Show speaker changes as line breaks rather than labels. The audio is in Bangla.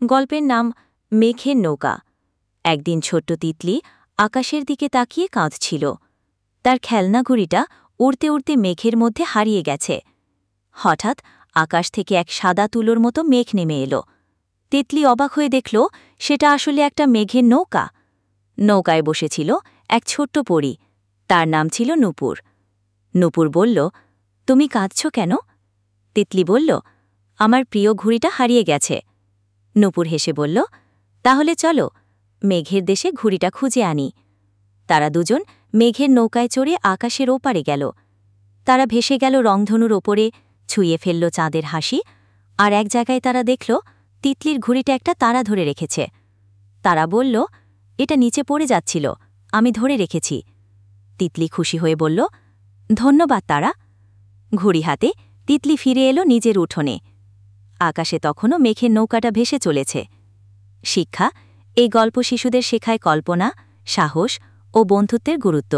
গল্পের নাম মেঘের নৌকা। একদিন ছোট্ট তিতলি আকাশের দিকে তাকিয়ে কাঁদছিল। তার খেলনা ঘুড়িটা উড়তে উড়তে মেঘের মধ্যে হারিয়ে গেছে। হঠাৎ আকাশ থেকে এক সাদা তুলোর মতো মেঘ নেমে এলো। তিতলি অবাক হয়ে দেখল সেটা আসলে একটা মেঘের নৌকা। নৌকায় বসেছিল এক ছোট্ট পরী। তার নাম ছিল নূপুর। নূপুর বলল, তুমি কাঁদছ কেন? তিতলি বলল, আমার প্রিয় ঘুড়িটা হারিয়ে গেছে। নূপুর হেসে বলল, তাহলে চলো মেঘের দেশে ঘুড়িটা খুঁজে আনি। তারা দুজন মেঘের নৌকায় চড়ে আকাশের ওপারে গেল। তারা ভেসে গেল রংধনুর ওপরে, ছুঁয়ে ফেলল চাঁদের হাসি। আর এক জায়গায় তারা দেখল তিতলির ঘুড়িটা একটা তারা ধরে রেখেছে। তারা বলল, এটা নিচে পড়ে যাচ্ছিল, আমি ধরে রেখেছি। তিতলি খুশি হয়ে বলল, ধন্যবাদ তারা। ঘুড়ি হাতে তিতলি ফিরে এলো নিজের উঠোনে। আকাশে তখনও মেঘের নৌকাটা ভেসে চলেছে। শিক্ষা: এই গল্প শিশুদের শেখায় কল্পনা, সাহস ও বন্ধুত্বের গুরুত্ব।